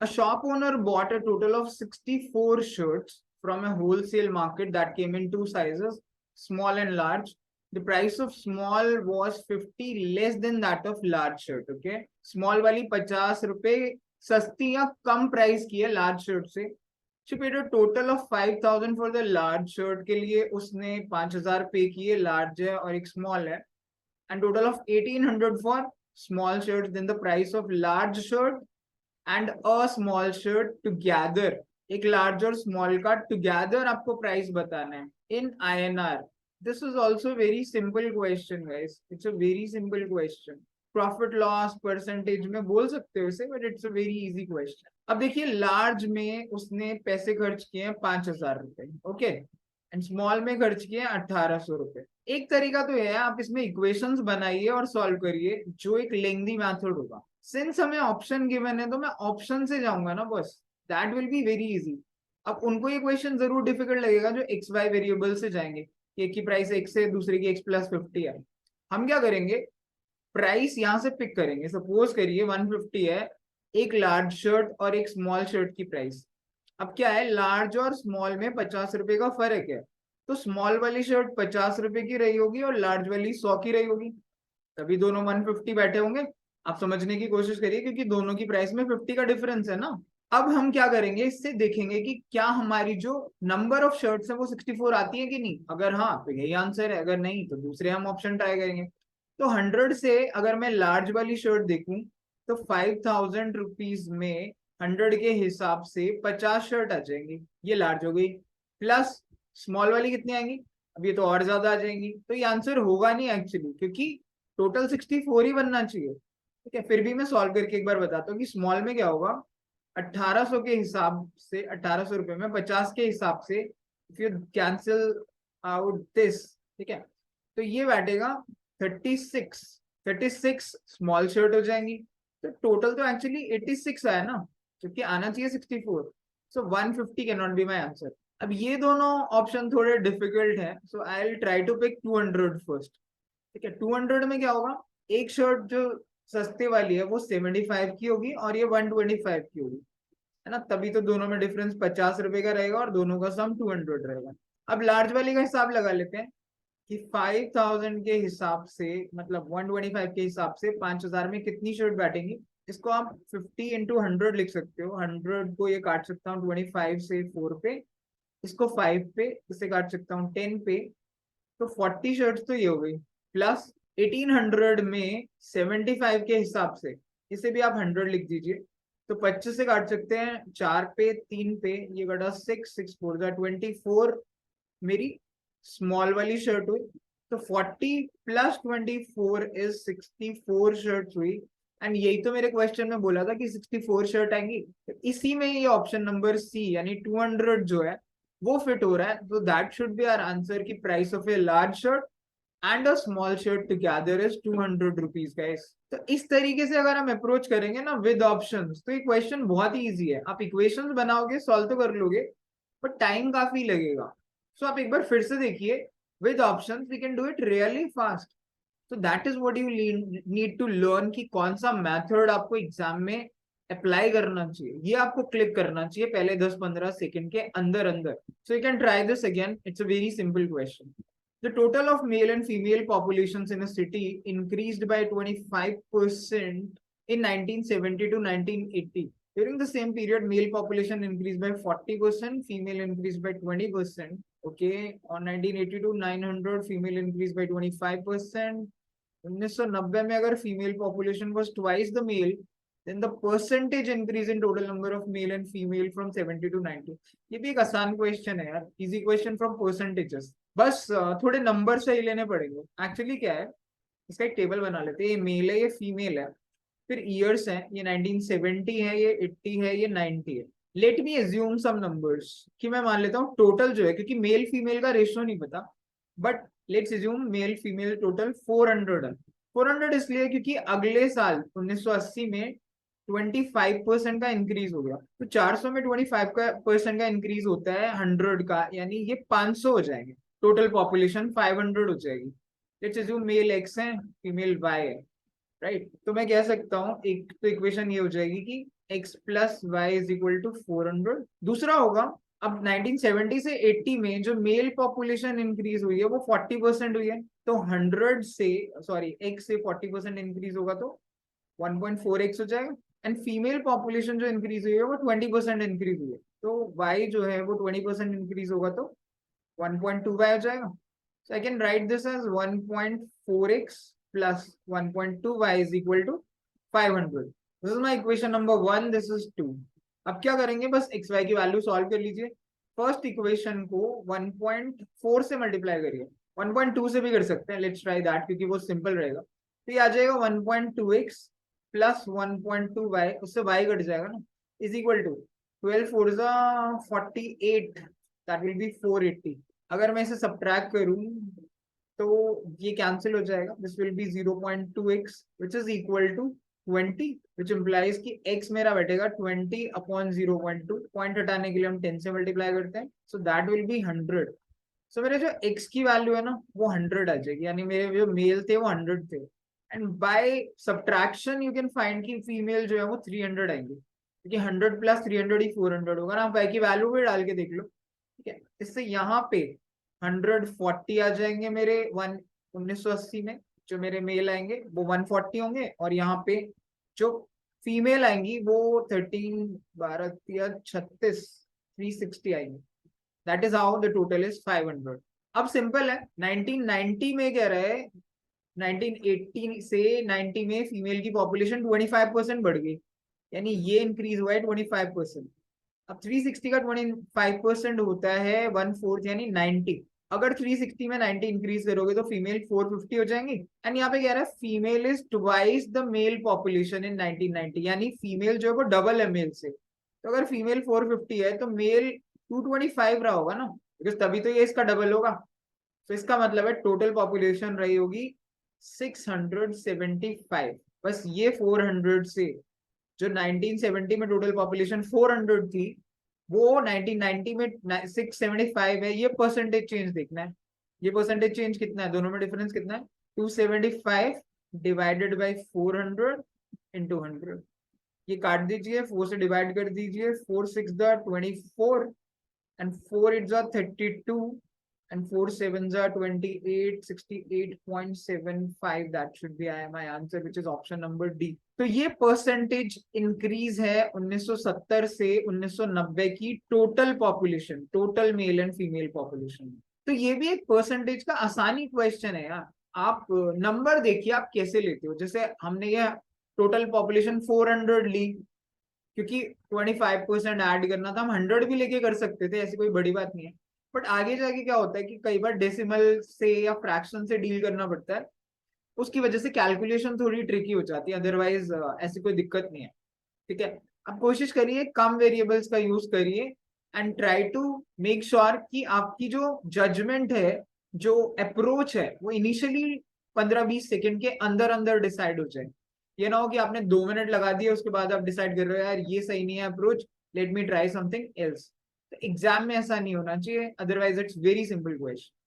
A shop owner bought a total of 64 shirts from a wholesale market that came in two sizes, small and large. The price of small was 50 less than that of large shirt. Okay, small वाली 50 रुपए सस्ती या कम price की है large shirt से. She paid a total of 5,000 for the large shirt के लिए उसने 5,000 पे किए, large है और एक small है, and total of 1,800 for small shirts. Then the price of large shirt and a small shirt together, एक large और small का together आपको price बताना है in INR. This is also a very simple question guys. It's a very simple question. Profit loss percentage में बोल सकते हो इसे, but it's a very easy question. अब देखिए लार्ज में उसने पैसे खर्च किए हैं 5,000 रुपए, ओके, एंड स्मॉल में खर्च किए हैं 1,800 रुपए. एक तरीका तो यह है आप इसमें इक्वेशंस बनाइए और सॉल्व करिए, जो एक लेंथी मेथड होगा. सिंस हमें ऑप्शन गिवन है तो मैं ऑप्शन से जाऊंगा ना बस, that will be very easy. अब उनको ये क्वेश्चन जरूर डिफिकल्ट लगेगा जो एक्स वाई वेरिएबल से जाएंगे, एक की प्राइस एक्स है दूसरे की एक्स प्लस 50 है. हम क्या करेंगे, प्राइस यहां से पिक करेंगे. सपोज करिए 150 है एक लार्ज शर्ट और एक स्मॉल शर्ट की प्राइस. अब क्या है, लार्ज और स्मॉल में 50 रुपए का फर्क है, तो स्मॉल वाली शर्ट 50 रुपए की रही होगी और लार्ज वाली 100 की रही होगी, तभी दोनों 150 बैठे होंगे. आप समझने की कोशिश करिए क्योंकि दोनों की प्राइस में 50 का डिफरेंस है ना. अब हम क्या करेंगे, इससे देखेंगे कि क्या हमारी जो नंबर ऑफ शर्ट्स है वो 64 आती है कि नहीं. अगर हाँ तो यही आंसर है, अगर नहीं तो दूसरे हम ऑप्शन ट्राई करेंगे. तो 100 से अगर मैं लार्ज वाली शर्ट देखूं तो 5,000 रुपीज में 100 के हिसाब से 50 शर्ट आ जाएंगी, ये लार्ज हो गई. प्लस स्मॉल वाली कितनी आएंगी, अब ये तो और ज्यादा आ जाएंगी. तो ये आंसर होगा नहीं एक्चुअली, क्योंकि टोटल 64 ही बनना चाहिए. ठीक है, फिर भी मैं सॉल्व करके एक बार बताता हूँ कि स्मॉल में क्या होगा. 1,800 के हिसाब से, 1,800 रुपए में 50 के हिसाब से, if you cancel out this, ठीक है, तो ये बैठेगा 36 स्मॉल शर्ट हो जाएंगी. तो टोटल तो एक्चुअली 86 आया ना, क्योंकि आना चाहिए 64. So 150 can not be my answer. अब ये दोनों ऑप्शन थोड़े डिफिकल्ट है, so I will try to pick 200 first. ठीक है, 200 में क्या होगा, एक शर्ट जो सस्ते वाली है वो 75 की होगी और ये 125 की होगी, है ना, तभी तो दोनों में डिफरेंस 50 रुपए का रहेगा और दोनों का सम 200 रहेगा. अब लार्ज वाली का हिसाब लगा लेते हैं कि 5,000 के हिसाब से, मतलब 125 के हिसाब से 5,000 में कितनी शर्ट बैठेंगी. इसको आप 50 इंटू 100 लिख सकते हो. 100 को ये काट सकता हूँ 25 से 4 पे, इसको 5 पे, इसे काट सकता हूँ 10 पे, तो 40 शर्ट्स तो ये हो गई. प्लस 1,800 में 75 के हिसाब से, इसे भी आप 100 लिख दीजिए, तो 25 से काट सकते हैं 4 पे 3 पे, ये कटा 6 4 24 मेरी स्मॉल वाली शर्ट हुई. तो 40 प्लस 24 इज 64 शर्ट हुई. एंड यही तो मेरे क्वेश्चन में बोला था कि 64 शर्ट आएंगी, तो इसी में ये ऑप्शन नंबर सी यानी 200 जो है वो फिट हो रहा है. तो that should be our answer की price of a large shirt and a small shirt together is 200 rupees guys. तो इस तरीके से अगर हम अप्रोच करेंगे ना विद ऑप्शंस, तो ये क्वेश्चन बहुत ही इजी है. आप इक्वेशंस बनाओगे, सॉल्व तो कर लोगे, बट टाइम काफी लगेगा. सो आप एक बार फिर से देखिए, with options we can do it really fast. तो that is what you need to learn कि कौन सा मेथड आपको एग्जाम में अप्लाई करना चाहिए, ये आपको क्लिक करना चाहिए पहले 10-15 सेकंड के अंदर अंदर. So you can try this again, it's a very simple question. The total of male and female populations in a city increased by 25% in 1970 to 1980. During the same period, male population increased by 40%, female increased by 20%. Okay, on 1980 to 900, female increased by 25%. 1990 में अगर female population was twice the male, then the percentage increase in total number of male and female from 70 to 90. ये भी एक आसान question है यार, easy question from percentages. बस थोड़े नंबर सही लेने पड़ेंगे. एक्चुअली क्या है, इसका एक टेबल बना लेते हैं. ये मेल है, ये फीमेल है, फिर ईयर्स है, ये 1970 है, ये 80 है, ये 90 है. Let me assume some numbers कि मैं मान लेता हूँ टोटल जो है, क्योंकि मेल फीमेल का रेशियो नहीं पता, but let's assume male female total 400 है. 400 इसलिए क्योंकि अगले साल 1980 में 25% का इंक्रीज हो गया, तो 400 में 25% का इंक्रीज होता है 100 का, यानी ये 500 हो जाएंगे. टोटल पॉपुलेशन 500 हो जाएगी. लेट्स अज्यूम मेल एक्स है, फीमेल वाई है, राइट। तो मैं कह सकता हूँ एक तो इक्वेशन ये हो जाएगी कि x plus Y is equal to 400। दूसरा होगा, अब 1970 से 80 में जो मेल पॉपुलेशन इंक्रीज हुई है वो 40% हुई है, तो 100 से सॉरी x से 40% इंक्रीज होगा तो 1.4x हो जाएगा। एंड फीमेल पॉपुलेशन जो इंक्रीज हुई है वो 20% इंक्रीज हुई है, तो y जो है वो 20% इंक्रीज होगा तो 1.2y हो जाएगा। So I can write this as 1.4x plus 1.2y is equal to 500. This is my equation number 1. This is 2. अब क्या करेंगे, बस x y की वैल्यू सॉल्व कर लीजिए। फर्स्ट इक्वेशन को 1.4 से मल्टीप्लाई करिए, 1.2 से भी कर सकते हैं, लेट्स ट्राई दैट क्योंकि वो सिंपल रहेगा। तो ये आ जाएगा 1.2x प्लस 1.2y, उससे y कट जाएगा ना, is equal to 12 4 48, that will be 480। अगर मैं इसे सब्ट्रैक्ट करूं तो ये कैंसिल हो जाएगा, this will be 0.2x which is equal to 20, which implies कि x मेरा बैठेगा 20 अपॉन 0.2, पॉइंट हटाने के लिए हम 10 से मल्टीप्लाई करते हैं, सो दैट विल बी 100। सो मेरे जो x की वैल्यू है ना वो 100 आ जाएगी, यानी मेरे जो मेल थे वो 100 थे। And by subtraction you can find कि फीमेल जो है वो 300 आएंगे, क्योंकि 100 प्लस 300 ही 400 होगा ना। आप y की वैल्यू भी डाल के देख लो, ठीक है। इससे यहाँ पे 140 आ जाएंगे मेरे 1980 में, जो मेरे मेल आएंगे वो 140 होंगे, और यहाँ पे जो फीमेल आएंगी वो 13 12 36 360 आएंगी। That is how the total is 500। अब सिंपल है, 1990 में कह रहे हैं 1980 से 90 में फीमेल की पॉपुलेशन 25% बढ़ गई, यानी ये इंक्रीज हुआ है 25%। अब 360 का 25% होता है 1/4 यानी 90। अगर 360 में 90 इंक्रीज करोगे तो फीमेल 450 हो जाएंगी। एंड यहाँ पे कह रहा है female is twice the mail population in 1990, यानी फीमेल जो है वो डबल है मेल से। तो अगर फीमेल 450 है तो मेल 225 रहा होगा ना, बिकॉज तभी तो ये इसका डबल होगा। तो इसका मतलब है टोटल पॉपुलेशन रही होगी 675। बस ये 400 से, जो 1970 में टोटल पॉपुलेशन 400 थी वो 1990 में 675 है, ये परसेंटेज चेंज देखना है। ये परसेंटेज चेंज कितना है, दोनों में डिफरेंस कितना है, 275 डिवाइडेड बाई 400 इंटू 100। ये काट दीजिए, 4 से डिवाइड कर दीजिए, 4 6 24 and 4 8 32 and 4 7s are 28, 68.75. That should be my answer, which is option number D. तो ये परसेंटेज इंक्रीज है 1970 से 1990 की total population, total male and female population. तो ये भी एक परसेंटेज का आसानी क्वेश्चन है यार। आप नंबर देखिए आप कैसे लेते हो, जैसे हमने ये टोटल पॉपुलेशन 400 ली, क्योंकि 25% ऐड करना था, हम 100 भी लेके कर सकते थे, ऐसी कोई बड़ी बात नहीं है। बट आगे जाके क्या होता है कि कई बार डेसिमल से या फ्रैक्शन से डील करना पड़ता है, उसकी वजह से कैलकुलेशन थोड़ी ट्रिकी हो जाती है, अदरवाइज ऐसी कोई दिक्कत नहीं है, ठीक है। आप कोशिश करिए कम वेरिएबल्स का यूज करिए and try to make sure कि आपकी जो जजमेंट है, जो अप्रोच है, वो इनिशियली 15-20 सेकेंड के अंदर अंदर डिसाइड हो जाए। ये ना हो कि आपने 2 मिनट लगा दिए उसके बाद आप डिसाइड कर रहे हो यार ये सही नहीं है approach, let me try something else. Exam में ऐसा नहीं होना चाहिए, otherwise it's very simple question.